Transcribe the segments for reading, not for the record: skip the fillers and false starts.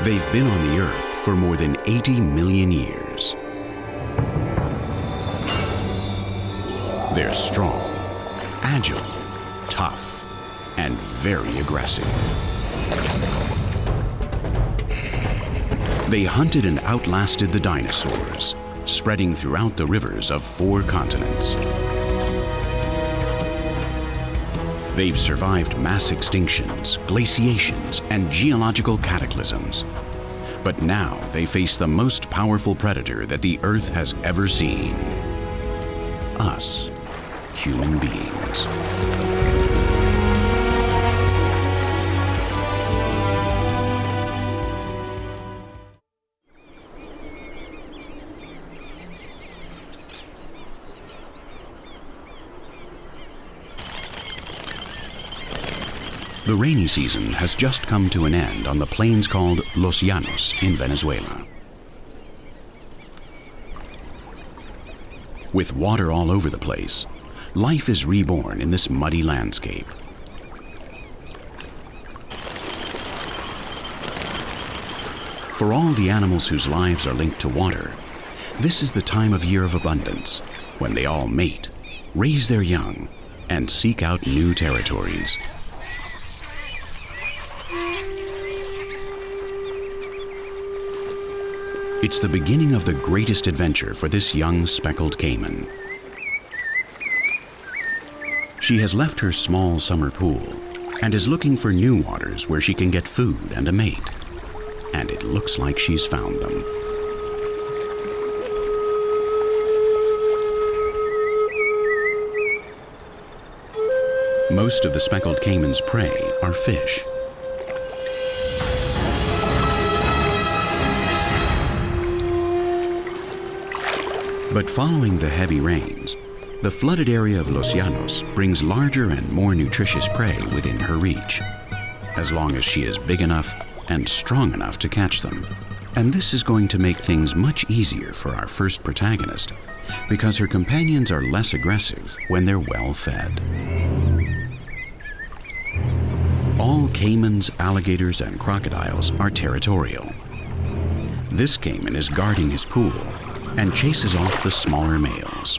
They've been on the Earth for more than 80 million years. They're strong, agile, tough, and very aggressive. They hunted and outlasted the dinosaurs, spreading throughout the rivers of 4 continents. They've survived mass extinctions, glaciations, and geological cataclysms. But now they face the most powerful predator that the Earth has ever seen. Us, human beings. The rainy season has just come to an end on the plains called Los Llanos in Venezuela. With water all over the place, life is reborn in this muddy landscape. For all the animals whose lives are linked to water, this is the time of year of abundance, when they all mate, raise their young, and seek out new territories. It's the beginning of the greatest adventure for this young speckled caiman. She has left her small summer pool and is looking for new waters where she can get food and a mate. And it looks like she's found them. Most of the speckled caiman's prey are fish. But following the heavy rains, the flooded area of Los Llanos brings larger and more nutritious prey within her reach, as long as she is big enough and strong enough to catch them. And this is going to make things much easier for our first protagonist, because her companions are less aggressive when they're well fed. All caimans, alligators, and crocodiles are territorial. This caiman is guarding his pool and chases off the smaller males.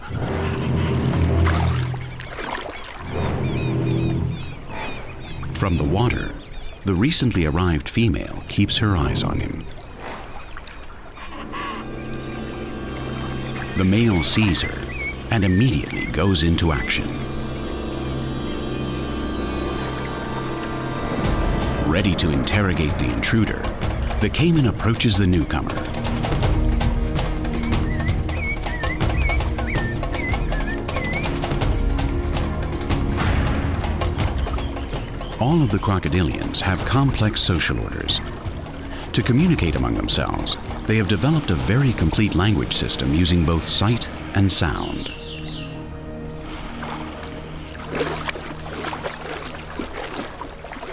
From the water, the recently arrived female keeps her eyes on him. The male sees her and immediately goes into action. Ready to interrogate the intruder, the caiman approaches the newcomer. All of the crocodilians have complex social orders. To communicate among themselves, they have developed a very complete language system using both sight and sound.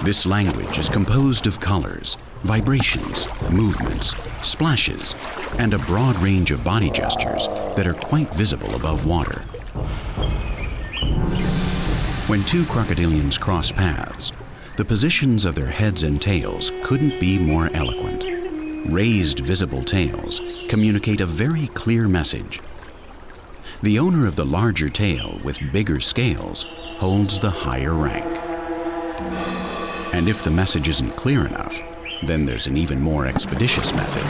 This language is composed of colors, vibrations, movements, splashes, and a broad range of body gestures that are quite visible above water. When 2 crocodilians cross paths, the positions of their heads and tails couldn't be more eloquent. Raised visible tails communicate a very clear message. The owner of the larger tail with bigger scales holds the higher rank. And if the message isn't clear enough, then there's an even more expeditious method.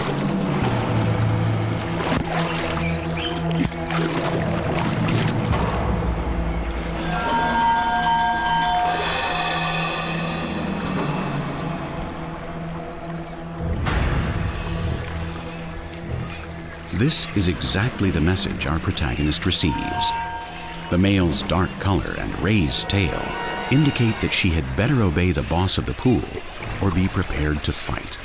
This is exactly the message our protagonist receives. The male's dark color and raised tail indicate that she had better obey the boss of the pool or be prepared to fight.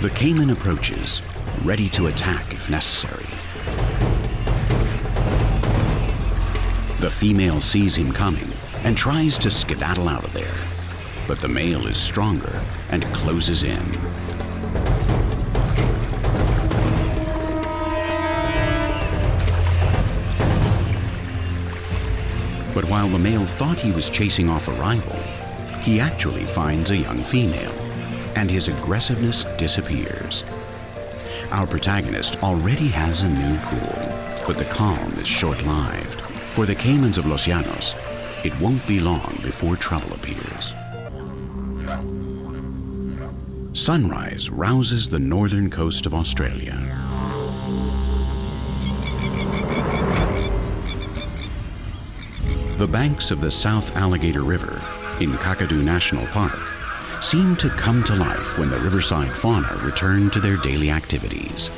The caiman approaches, ready to attack if necessary. The female sees him coming and tries to skedaddle out of there. But the male is stronger and closes in. But while the male thought he was chasing off a rival, he actually finds a young female, and his aggressiveness disappears. Our protagonist already has a new pool, but the calm is short-lived. For the caimans of Los Llanos, it won't be long before trouble appears. Sunrise rouses the northern coast of Australia. The banks of the South Alligator River in Kakadu National Park seem to come to life when the riverside fauna return to their daily activities.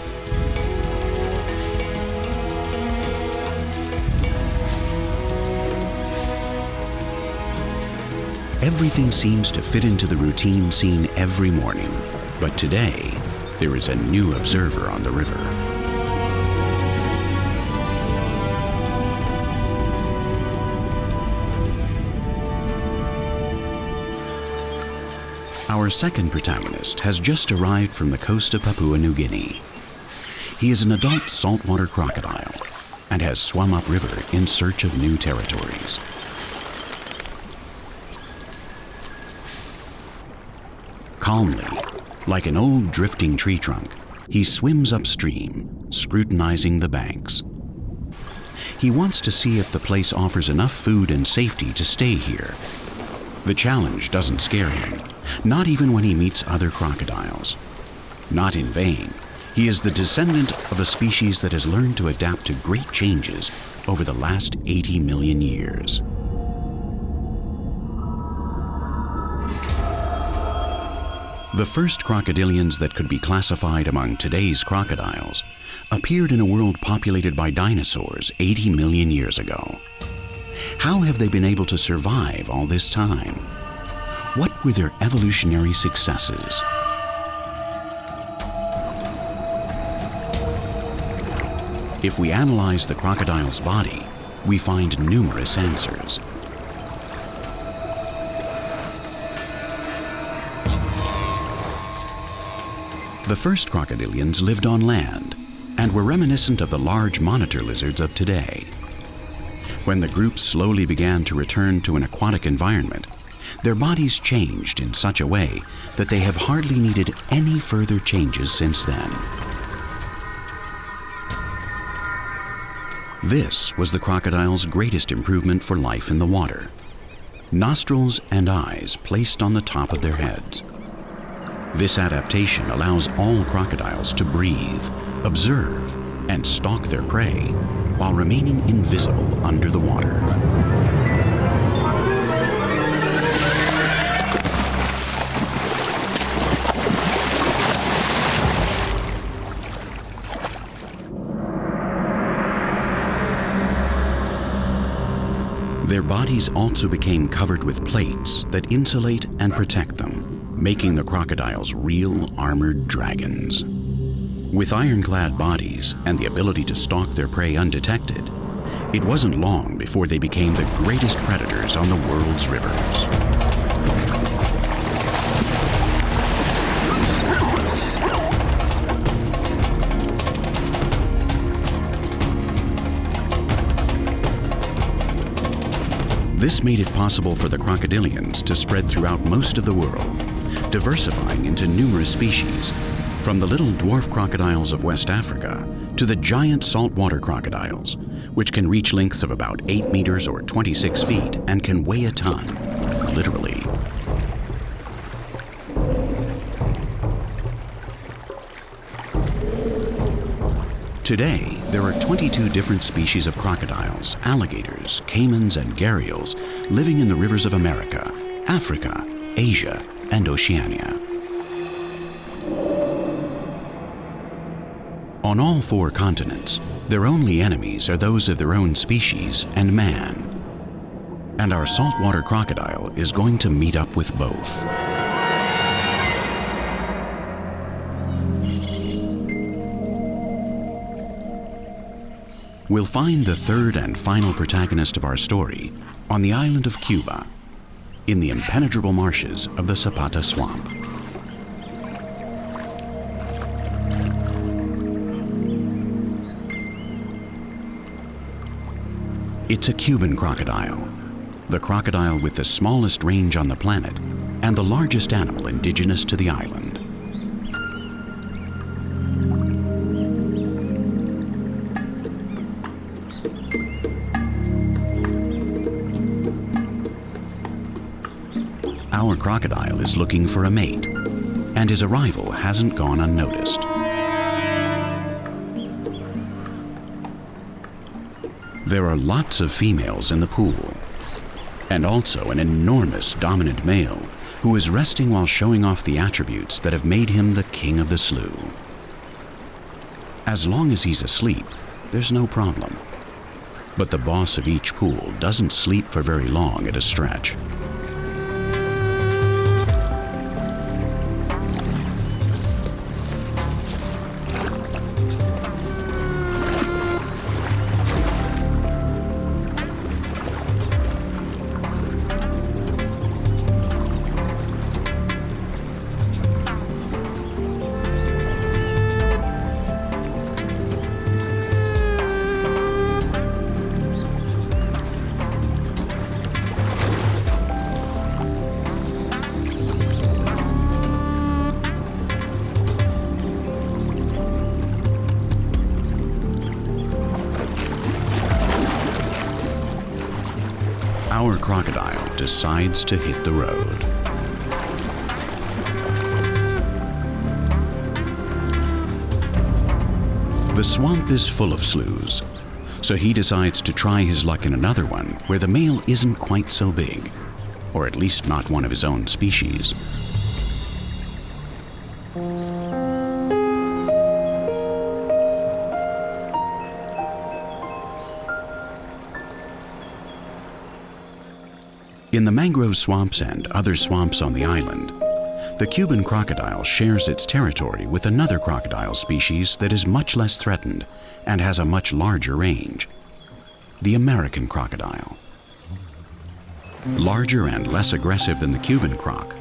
Everything seems to fit into the routine seen every morning, but today there is a new observer on the river. Our second protagonist has just arrived from the coast of Papua New Guinea. He is an adult saltwater crocodile and has swum upriver in search of new territories. Calmly, like an old drifting tree trunk, he swims upstream, scrutinizing the banks. He wants to see if the place offers enough food and safety to stay here. The challenge doesn't scare him, not even when he meets other crocodiles. Not in vain, he is the descendant of a species that has learned to adapt to great changes over the last 80 million years. The first crocodilians that could be classified among today's crocodiles appeared in a world populated by dinosaurs 80 million years ago. How have they been able to survive all this time? What were their evolutionary successes? If we analyze the crocodile's body, we find numerous answers. The first crocodilians lived on land and were reminiscent of the large monitor lizards of today. When the groups slowly began to return to an aquatic environment, their bodies changed in such a way that they have hardly needed any further changes since then. This was the crocodile's greatest improvement for life in the water. Nostrils and eyes placed on the top of their heads. This adaptation allows all crocodiles to breathe, observe, and stalk their prey while remaining invisible under the water. Their bodies also became covered with plates that insulate and protect them, making the crocodiles real armored dragons. With ironclad bodies and the ability to stalk their prey undetected, it wasn't long before they became the greatest predators on the world's rivers. This made it possible for the crocodilians to spread throughout most of the world, diversifying into numerous species, from the little dwarf crocodiles of West Africa to the giant saltwater crocodiles, which can reach lengths of about 8 meters or 26 feet and can weigh a ton, literally. Today, there are 22 different species of crocodiles, alligators, caimans, and gharials living in the rivers of America, Africa, Asia, and Oceania. On all 4 continents, their only enemies are those of their own species and man. And our saltwater crocodile is going to meet up with both. We'll find the third and final protagonist of our story on the island of Cuba, in the impenetrable marshes of the Zapata Swamp. It's a Cuban crocodile, the crocodile with the smallest range on the planet and the largest animal indigenous to the island. Our crocodile is looking for a mate, and his arrival hasn't gone unnoticed. There are lots of females in the pool, and also an enormous dominant male who is resting while showing off the attributes that have made him the king of the slough. As long as he's asleep, there's no problem. But the boss of each pool doesn't sleep for very long at a stretch. Our crocodile decides to hit the road. The swamp is full of sloughs, so he decides to try his luck in another one where the male isn't quite so big, or at least not one of his own species. In the mangrove swamps and other swamps on the island, the Cuban crocodile shares its territory with another crocodile species that is much less threatened and has a much larger range, the American crocodile. Larger and less aggressive than the Cuban croc,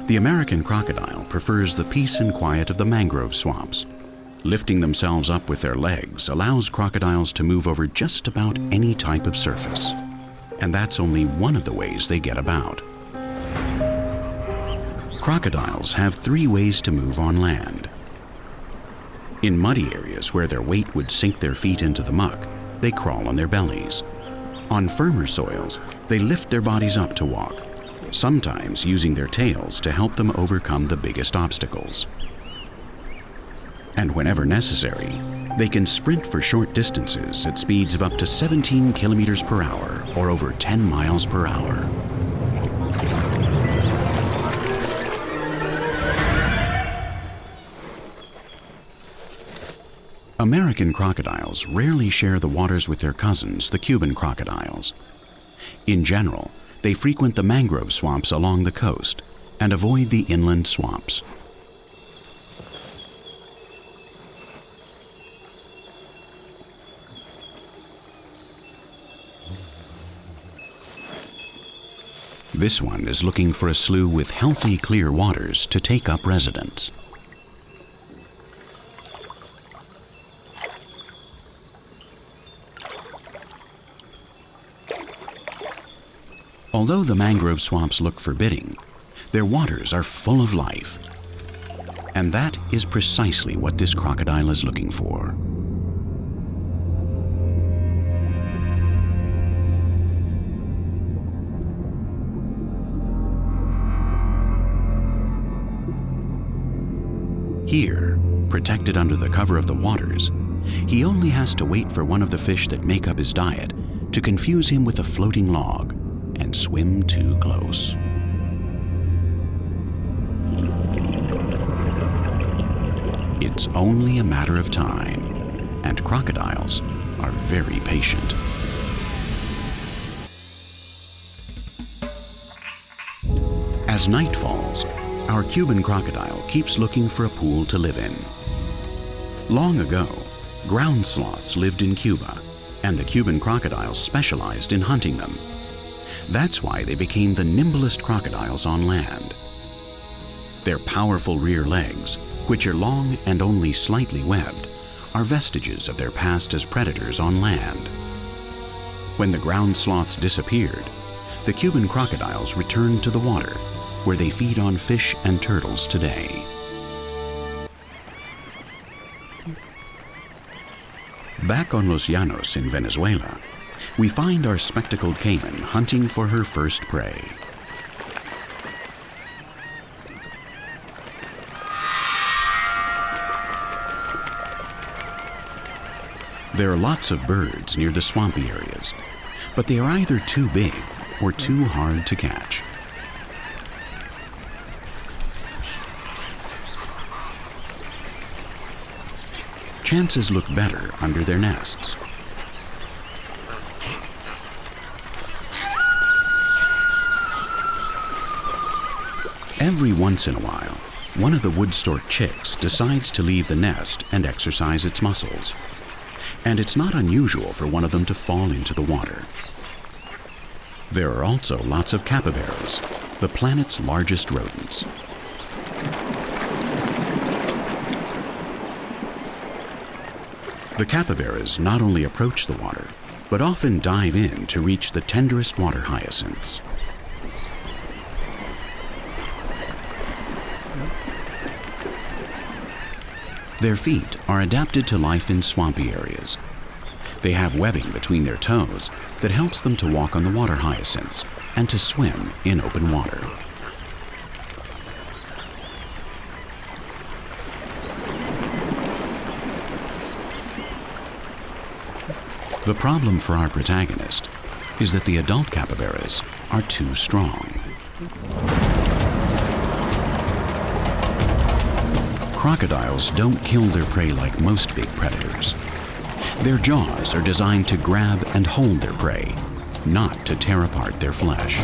the American crocodile prefers the peace and quiet of the mangrove swamps. Lifting themselves up with their legs allows crocodiles to move over just about any type of surface. And that's only one of the ways they get about. Crocodiles have 3 ways to move on land. In muddy areas where their weight would sink their feet into the muck, they crawl on their bellies. On firmer soils, they lift their bodies up to walk, sometimes using their tails to help them overcome the biggest obstacles. And whenever necessary, they can sprint for short distances at speeds of up to 17 kilometers per hour or over 10 miles per hour. American crocodiles rarely share the waters with their cousins, the Cuban crocodiles. In general, they frequent the mangrove swamps along the coast and avoid the inland swamps. This one is looking for a slough with healthy, clear waters to take up residence. Although the mangrove swamps look forbidding, their waters are full of life. And that is precisely what this crocodile is looking for. Here, protected under the cover of the waters, he only has to wait for one of the fish that make up his diet to confuse him with a floating log and swim too close. It's only a matter of time, and crocodiles are very patient. As night falls, our Cuban crocodile keeps looking for a pool to live in. Long ago, ground sloths lived in Cuba, and the Cuban crocodiles specialized in hunting them. That's why they became the nimblest crocodiles on land. Their powerful rear legs, which are long and only slightly webbed, are vestiges of their past as predators on land. When the ground sloths disappeared, the Cuban crocodiles returned to the water, where they feed on fish and turtles today. Back on Los Llanos in Venezuela, we find our spectacled caiman hunting for her first prey. There are lots of birds near the swampy areas, but they are either too big or too hard to catch. Chances look better under their nests. Every once in a while, one of the wood stork chicks decides to leave the nest and exercise its muscles. And it's not unusual for one of them to fall into the water. There are also lots of capybaras, the planet's largest rodents. The capybaras not only approach the water, but often dive in to reach the tenderest water hyacinths. Their feet are adapted to life in swampy areas. They have webbing between their toes that helps them to walk on the water hyacinths and to swim in open water. The problem for our protagonist is that the adult capybaras are too strong. Crocodiles don't kill their prey like most big predators. Their jaws are designed to grab and hold their prey, not to tear apart their flesh.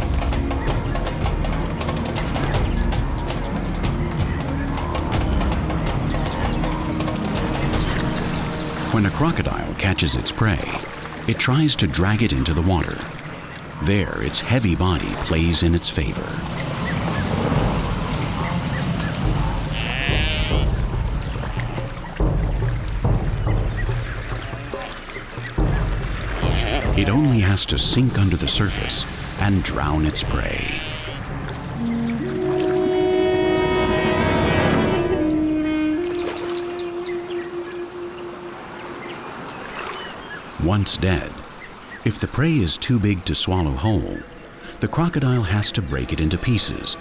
When a crocodile catches its prey, it tries to drag it into the water. There, its heavy body plays in its favor. It only has to sink under the surface and drown its prey. Once dead, if the prey is too big to swallow whole, the crocodile has to break it into pieces.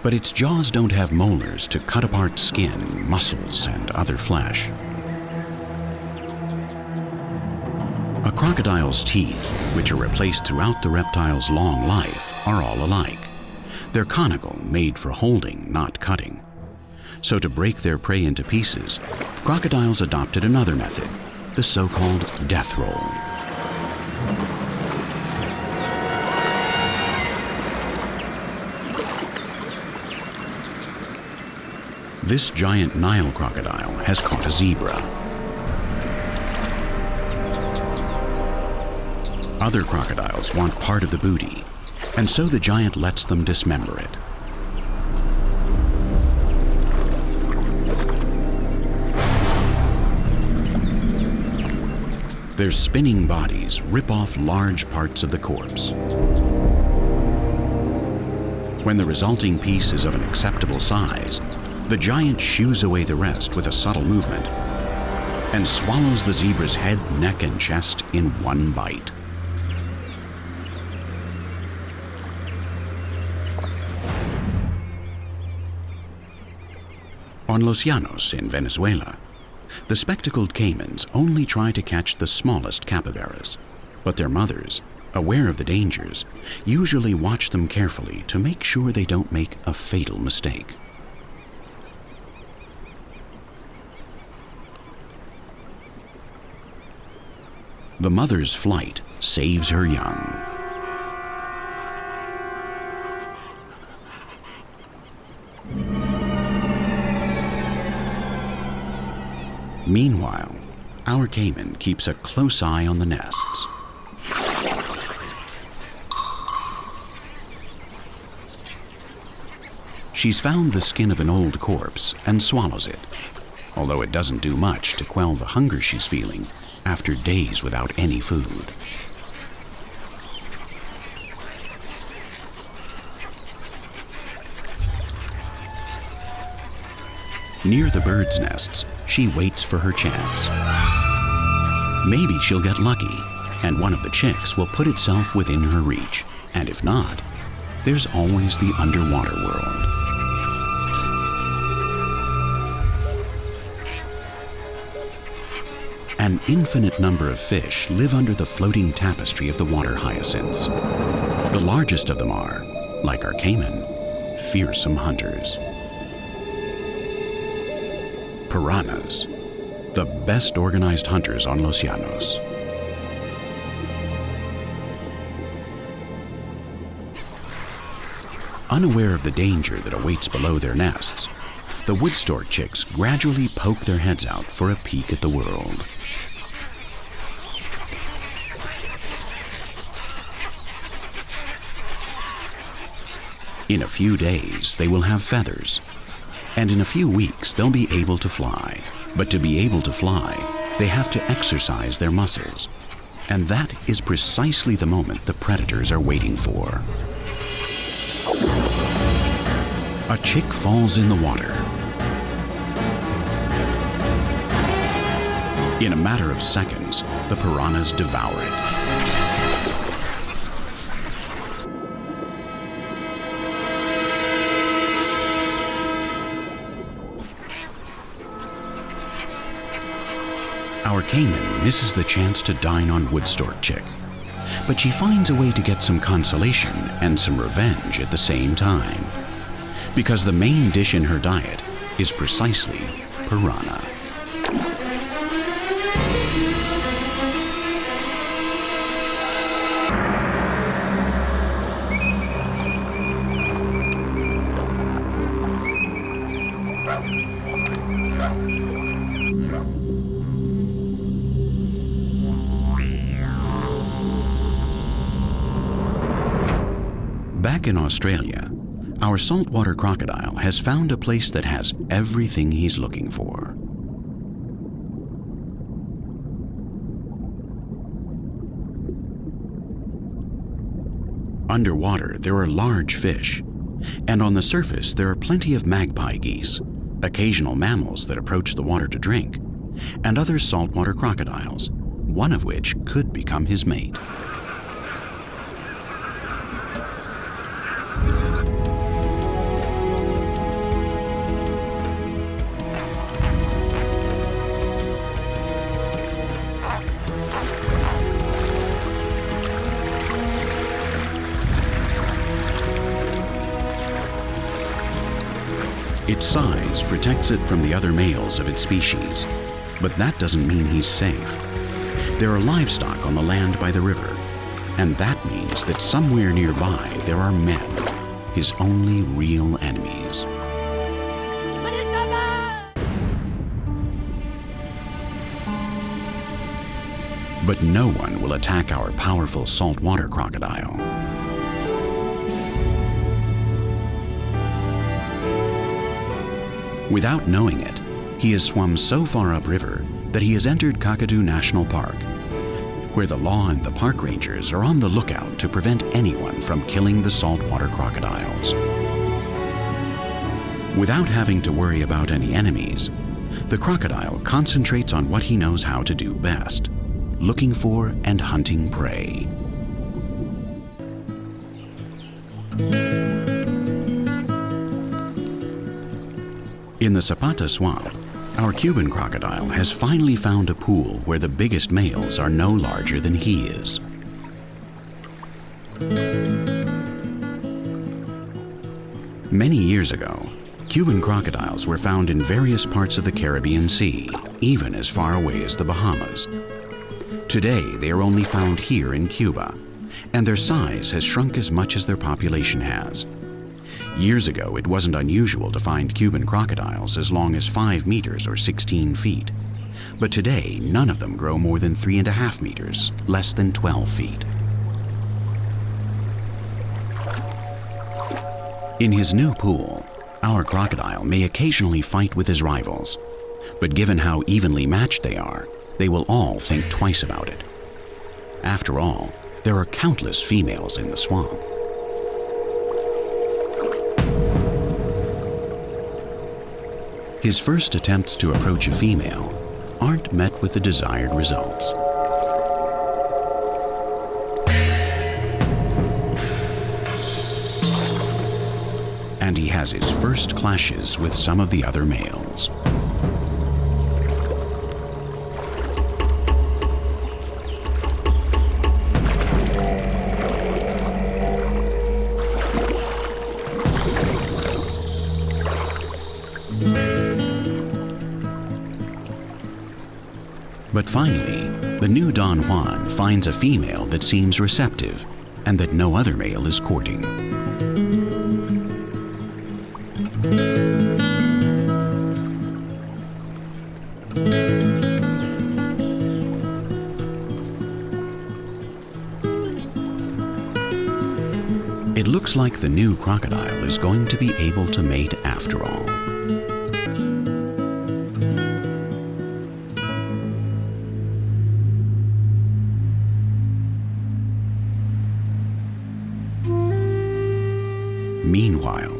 But its jaws don't have molars to cut apart skin, muscles, and other flesh. A crocodile's teeth, which are replaced throughout the reptile's long life, are all alike. They're conical, made for holding, not cutting. So to break their prey into pieces, crocodiles adopted another method, the so-called death roll. This giant Nile crocodile has caught a zebra. Other crocodiles want part of the booty, and so the giant lets them dismember it. Their spinning bodies rip off large parts of the corpse. When the resulting piece is of an acceptable size, the giant shoos away the rest with a subtle movement and swallows the zebra's head, neck, and chest in one bite. On Los Llanos in Venezuela, the spectacled caimans only try to catch the smallest capybaras, but their mothers, aware of the dangers, usually watch them carefully to make sure they don't make a fatal mistake. The mother's flight saves her young. Meanwhile, our caiman keeps a close eye on the nests. She's found the skin of an old corpse and swallows it, although it doesn't do much to quell the hunger she's feeling after days without any food. Near the birds' nests, she waits for her chance. Maybe she'll get lucky, and one of the chicks will put itself within her reach. And if not, there's always the underwater world. An infinite number of fish live under the floating tapestry of the water hyacinths. The largest of them are, like our caiman, fearsome hunters. Piranhas, the best organized hunters on Los Llanos. Unaware of the danger that awaits below their nests, the wood stork chicks gradually poke their heads out for a peek at the world. In a few days, they will have feathers, and in a few weeks, they'll be able to fly. But to be able to fly, they have to exercise their muscles, and that is precisely the moment the predators are waiting for. A chick falls in the water. In a matter of seconds, the piranhas devour it. Our caiman misses the chance to dine on wood stork chick, but she finds a way to get some consolation and some revenge at the same time, because the main dish in her diet is precisely piranha. Back in Australia, our saltwater crocodile has found a place that has everything he's looking for. Underwater, there are large fish, and on the surface, there are plenty of magpie geese, occasional mammals that approach the water to drink, and other saltwater crocodiles, one of which could become his mate. Its size protects it from the other males of its species, but that doesn't mean he's safe. There are livestock on the land by the river, and that means that somewhere nearby there are men, his only real enemies. But no one will attack our powerful saltwater crocodile. Without knowing it, he has swum so far upriver that he has entered Kakadu National Park, where the law and the park rangers are on the lookout to prevent anyone from killing the saltwater crocodiles. Without having to worry about any enemies, the crocodile concentrates on what he knows how to do best, looking for and hunting prey. In the Zapata Swamp, our Cuban crocodile has finally found a pool where the biggest males are no larger than he is. Many years ago, Cuban crocodiles were found in various parts of the Caribbean Sea, even as far away as the Bahamas. Today, they are only found here in Cuba, and their size has shrunk as much as their population has. Years ago, it wasn't unusual to find Cuban crocodiles as long as 5 meters or 16 feet. But today, none of them grow more than 3.5 meters, less than 12 feet. In his new pool, our crocodile may occasionally fight with his rivals. But given how evenly matched they will all think twice about it. After all, there are countless females in the swamp. His first attempts to approach a female aren't met with the desired results. And he has his first clashes with some of the other males. But finally, the new Don Juan finds a female that seems receptive and that no other male is courting. It looks like the new crocodile is going to be able to mate after all. Meanwhile,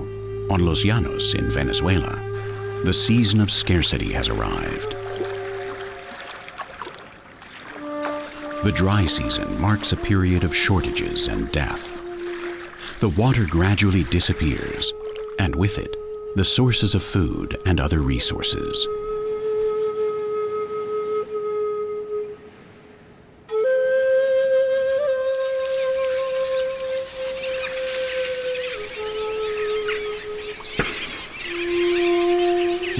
on Los Llanos in Venezuela, the season of scarcity has arrived. The dry season marks a period of shortages and death. The water gradually disappears, and with it, the sources of food and other resources.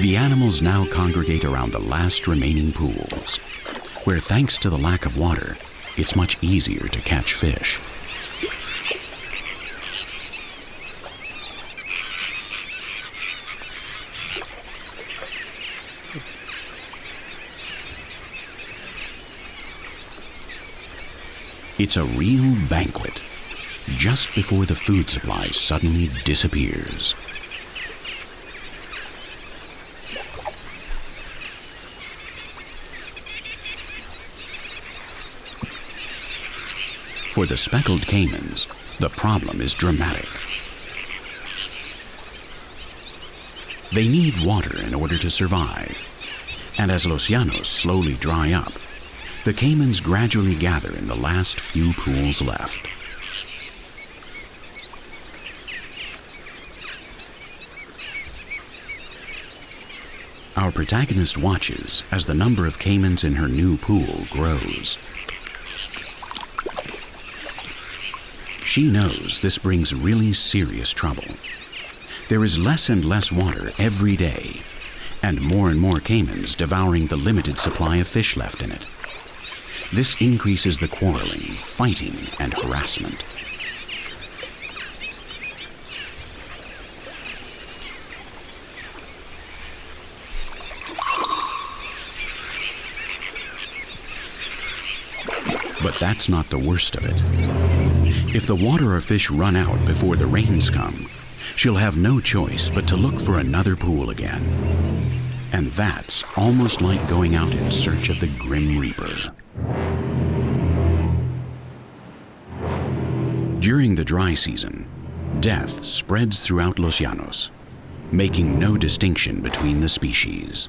The animals now congregate around the last remaining pools, where thanks to the lack of water, it's much easier to catch fish. It's a real banquet, just before the food supply suddenly disappears. For the speckled caimans, the problem is dramatic. They need water in order to survive, and as Los Llanos slowly dry up, the caimans gradually gather in the last few pools left. Our protagonist watches as the number of caimans in her new pool grows. She knows this brings really serious trouble. There is less and less water every day, and more caimans devouring the limited supply of fish left in it. This increases the quarreling, fighting, and harassment. But that's not the worst of it. If the water or fish run out before the rains come, she'll have no choice but to look for another pool again. And that's almost like going out in search of the Grim Reaper. During the dry season, death spreads throughout Los Llanos, making no distinction between the species.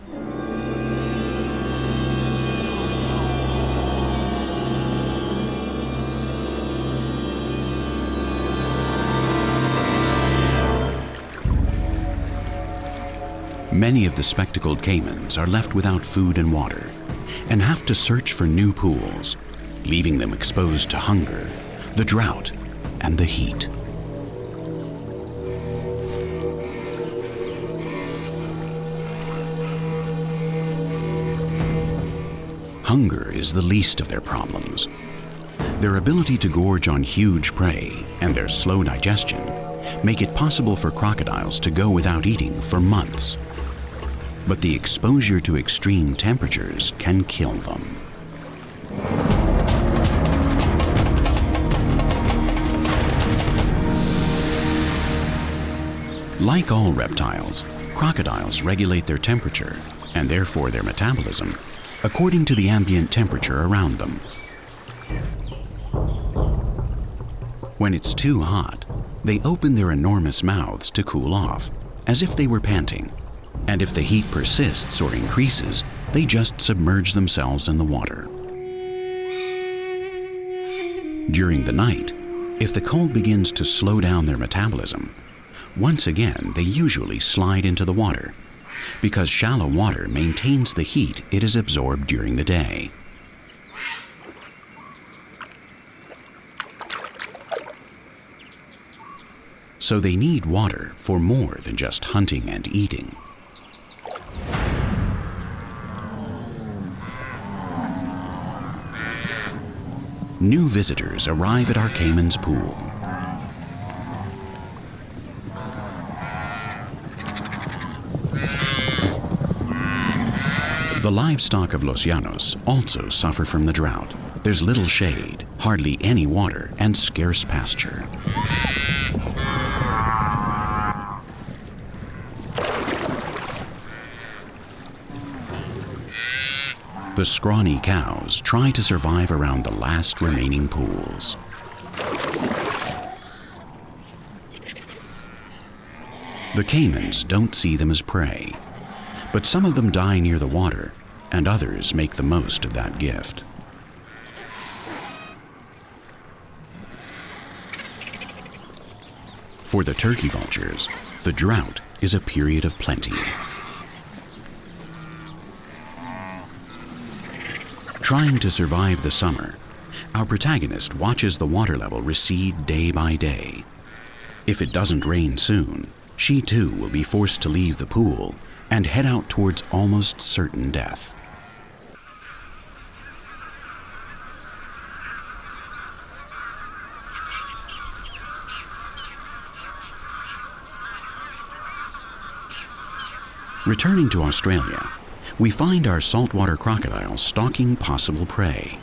Many of the spectacled caimans are left without food and water and have to search for new pools, leaving them exposed to hunger, the drought, and the heat. Hunger is the least of their problems. Their ability to gorge on huge prey and their slow digestion make it possible for crocodiles to go without eating for months. But the exposure to extreme temperatures can kill them. Like all reptiles, crocodiles regulate their temperature, and therefore their metabolism, according to the ambient temperature around them. When it's too hot, they open their enormous mouths to cool off, as if they were panting. And if the heat persists or increases, they just submerge themselves in the water. During the night, if the cold begins to slow down their metabolism, once again they usually slide into the water, because shallow water maintains the heat it has absorbed during the day. So they need water for more than just hunting and eating. New visitors arrive at our caiman's pool. The livestock of Los Llanos also suffer from the drought. There's little shade, hardly any water, and scarce pasture. The scrawny cows try to survive around the last remaining pools. The caimans don't see them as prey, but some of them die near the water, and others make the most of that gift. For the turkey vultures, the drought is a period of plenty. Trying to survive the summer, our protagonist watches the water level recede day by day. If it doesn't rain soon, she too will be forced to leave the pool and head out towards almost certain death. Returning to Australia, we find our saltwater crocodile stalking possible prey.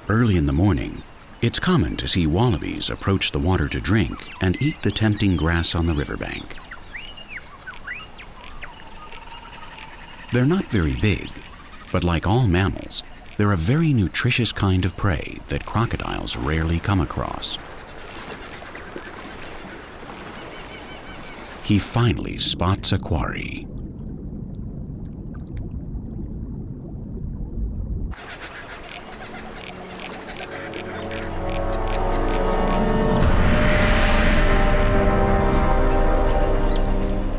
Early in the morning, it's common to see wallabies approach the water to drink and eat the tempting grass on the riverbank. They're not very big, but like all mammals, they're a very nutritious kind of prey that crocodiles rarely come across. He finally spots a quarry.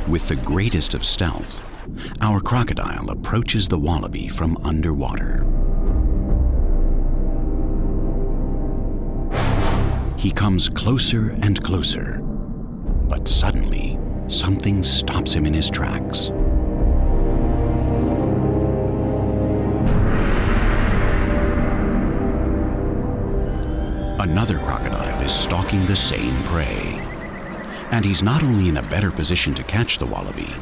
With the greatest of stealth, our crocodile approaches the wallaby from underwater. He comes closer and closer, but suddenly, something stops him in his tracks. Another crocodile is stalking the same prey. And he's not only in a better position to catch the wallaby,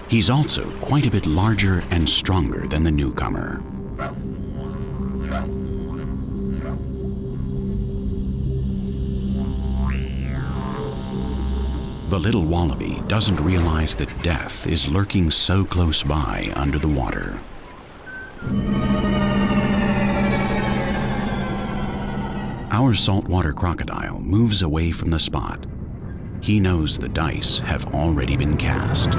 he's also quite a bit larger and stronger than the newcomer. The little wallaby doesn't realize that death is lurking so close by under the water. Our saltwater crocodile moves away from the spot. He knows the dice have already been cast.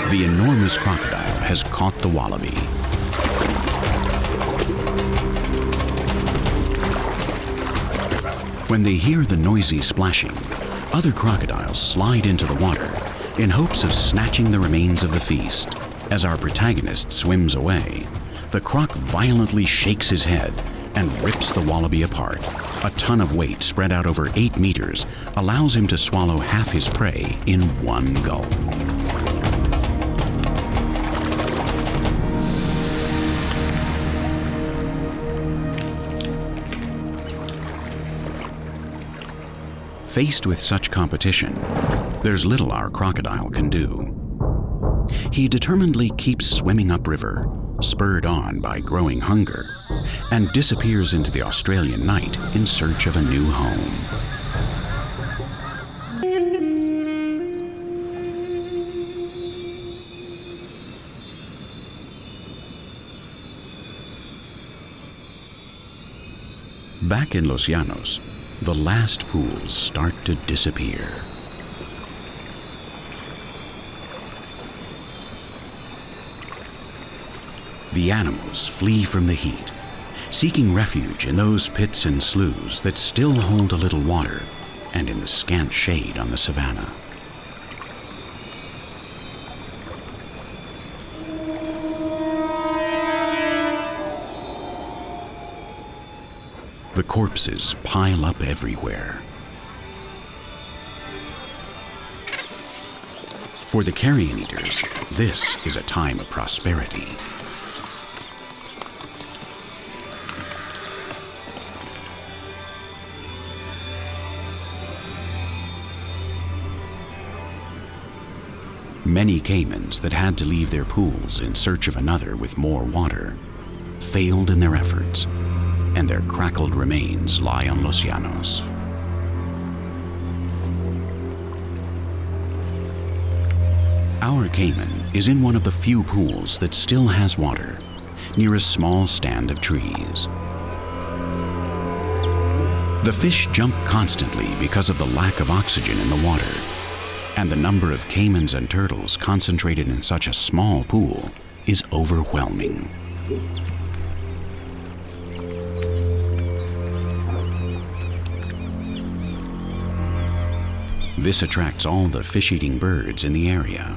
The enormous crocodile has caught the wallaby. When they hear the noisy splashing, other crocodiles slide into the water in hopes of snatching the remains of the feast. As our protagonist swims away, the croc violently shakes his head and rips the wallaby apart. A ton of weight spread out over 8 meters allows him to swallow half his prey in one gulp. Faced with such competition, there's little our crocodile can do. He determinedly keeps swimming upriver, spurred on by growing hunger, and disappears into the Australian night in search of a new home. Back in Los Llanos, the last pools start to disappear. The animals flee from the heat, seeking refuge in those pits and sloughs that still hold a little water and in the scant shade on the savanna. The corpses pile up everywhere. For the carrion eaters, this is a time of prosperity. Many caimans that had to leave their pools in search of another with more water failed in their efforts, and their crackled remains lie on Los Llanos. Our caiman is in one of the few pools that still has water, near a small stand of trees. The fish jump constantly because of the lack of oxygen in the water, and the number of caimans and turtles concentrated in such a small pool is overwhelming. This attracts all the fish-eating birds in the area.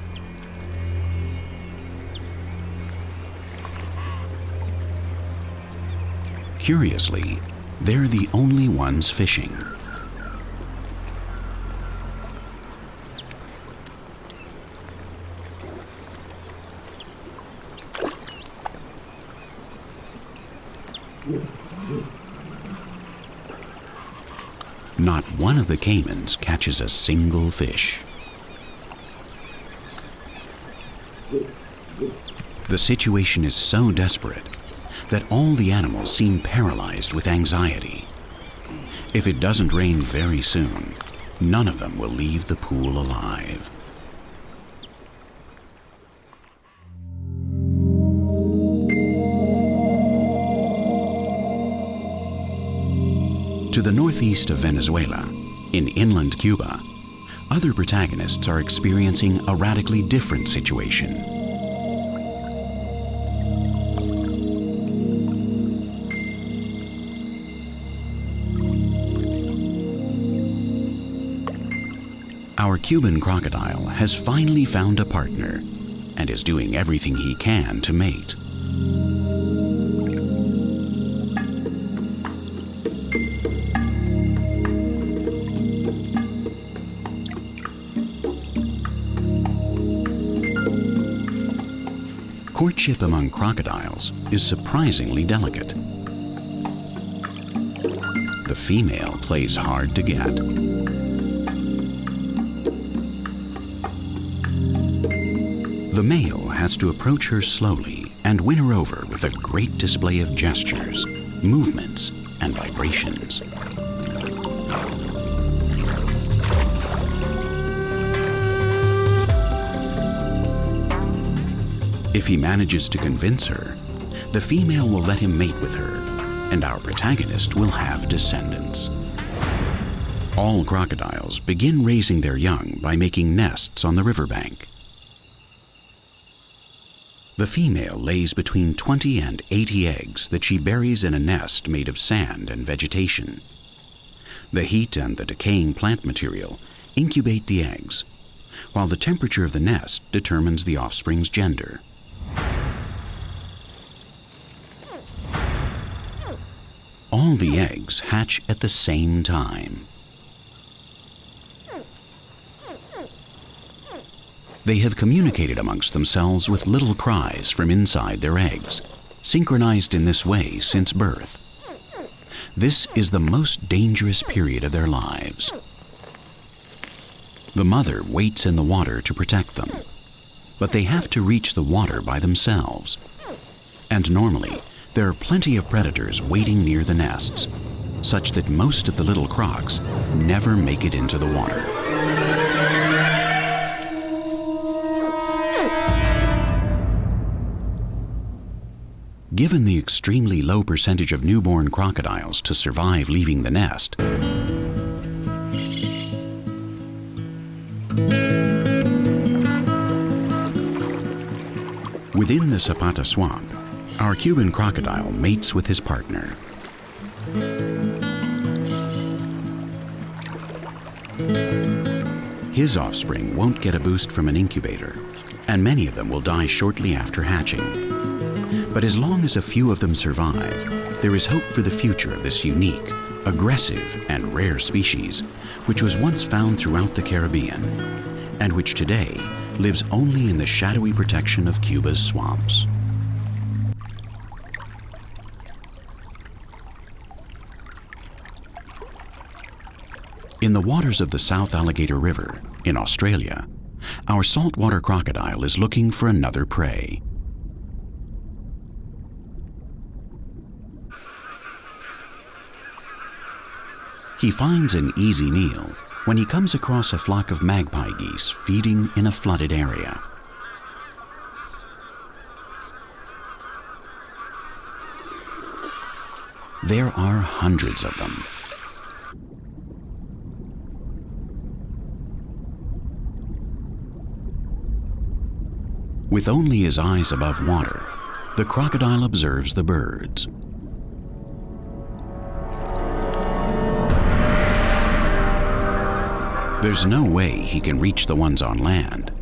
Curiously, they're the only ones fishing. Not one of the caimans catches a single fish. The situation is so desperate that all the animals seem paralyzed with anxiety. If it doesn't rain very soon, none of them will leave the pool alive. To the northeast of Venezuela, in inland Cuba, other protagonists are experiencing a radically different situation. Our Cuban crocodile has finally found a partner and is doing everything he can to mate. Courtship among crocodiles is surprisingly delicate. The female plays hard to get. The male has to approach her slowly and win her over with a great display of gestures, movements, and vibrations. If he manages to convince her, the female will let him mate with her, and our protagonist will have descendants. All crocodiles begin raising their young by making nests on the riverbank. The female lays between 20 and 80 eggs that she buries in a nest made of sand and vegetation. The heat and the decaying plant material incubate the eggs, while the temperature of the nest determines the offspring's gender. All the eggs hatch at the same time. They have communicated amongst themselves with little cries from inside their eggs, synchronized in this way since birth. This is the most dangerous period of their lives. The mother waits in the water to protect them, but they have to reach the water by themselves. And normally, there are plenty of predators waiting near the nests, such that most of the little crocs never make it into the water. Given the extremely low percentage of newborn crocodiles to survive leaving the nest, within the Zapata swamp, Our Cuban crocodile mates with his partner. His offspring won't get a boost from an incubator, and many of them will die shortly after hatching. But as long as a few of them survive, there is hope for the future of this unique, aggressive, and rare species, which was once found throughout the Caribbean, and which today lives only in the shadowy protection of Cuba's swamps. In the waters of the South Alligator River, in Australia, our saltwater crocodile is looking for another prey. He finds an easy meal when he comes across a flock of magpie geese feeding in a flooded area. There are hundreds of them. With only his eyes above water, the crocodile observes the birds. There's no way he can reach the ones on land.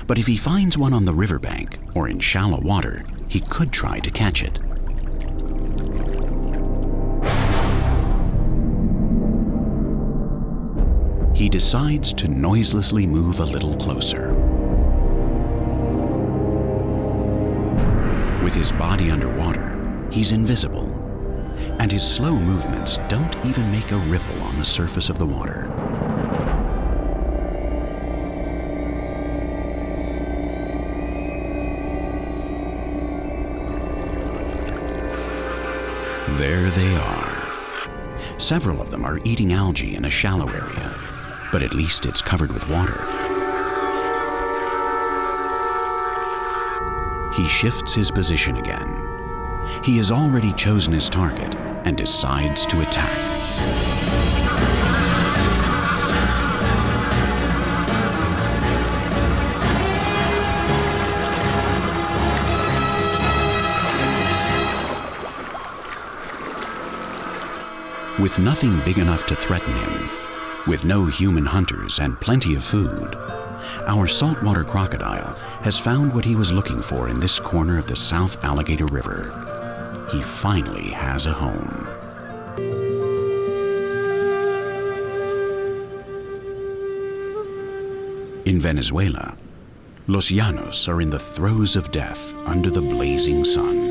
But if he finds one on the riverbank or in shallow water, he could try to catch it. He decides to noiselessly move a little closer. With his body underwater, he's invisible, and his slow movements don't even make a ripple on the surface of the water. There they are. Several of them are eating algae in a shallow area, but at least it's covered with water. He shifts his position again. He has already chosen his target and decides to attack. With nothing big enough to threaten him, with no human hunters and plenty of food, our saltwater crocodile has found what he was looking for in this corner of the South Alligator River. He finally has a home. In Venezuela, Los Llanos are in the throes of death under the blazing sun.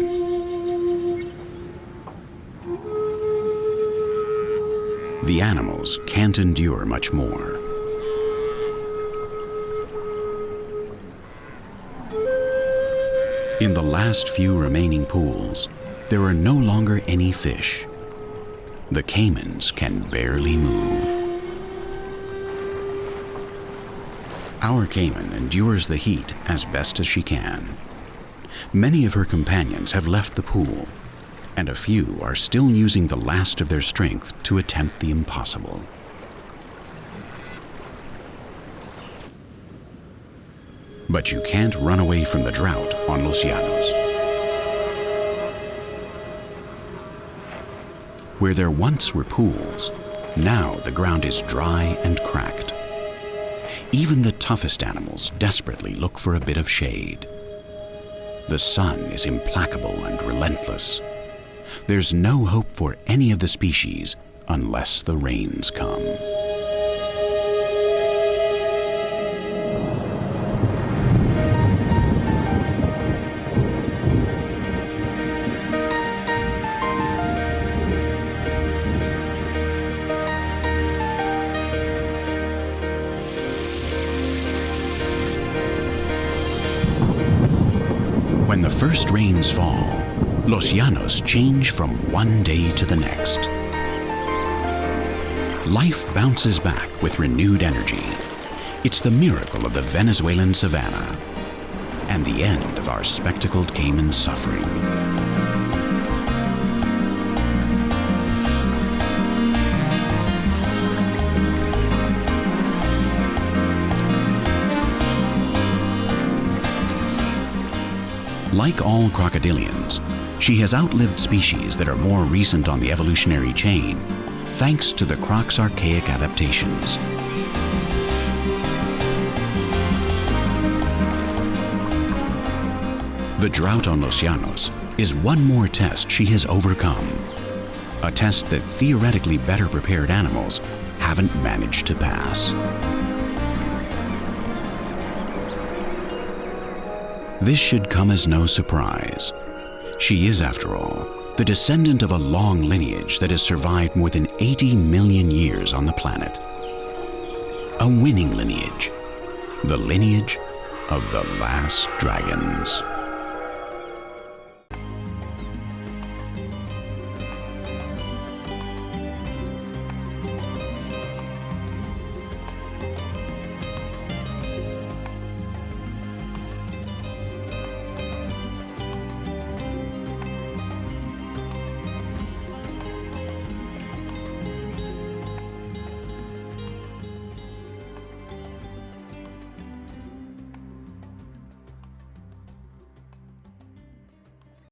The animals can't endure much more. In the last few remaining pools, there are no longer any fish. The caimans can barely move. Our caiman endures the heat as best as she can. Many of her companions have left the pool, and a few are still using the last of their strength to attempt the impossible. But you can't run away from the drought on Los Llanos. Where there once were pools, now the ground is dry and cracked. Even the toughest animals desperately look for a bit of shade. The sun is implacable and relentless. There's no hope for any of the species unless the rains come. When the first rains fall, Los Llanos change from one day to the next. Life bounces back with renewed energy. It's the miracle of the Venezuelan savanna and the end of our spectacled caiman's suffering. Like all crocodilians, she has outlived species that are more recent on the evolutionary chain, thanks to the croc's archaic adaptations. The drought on Los Llanos is one more test she has overcome. A test that theoretically better prepared animals haven't managed to pass. This should come as no surprise. She is, after all, the descendant of a long lineage that has survived more than 80 million years on the planet. A winning lineage, the lineage of the last dragons.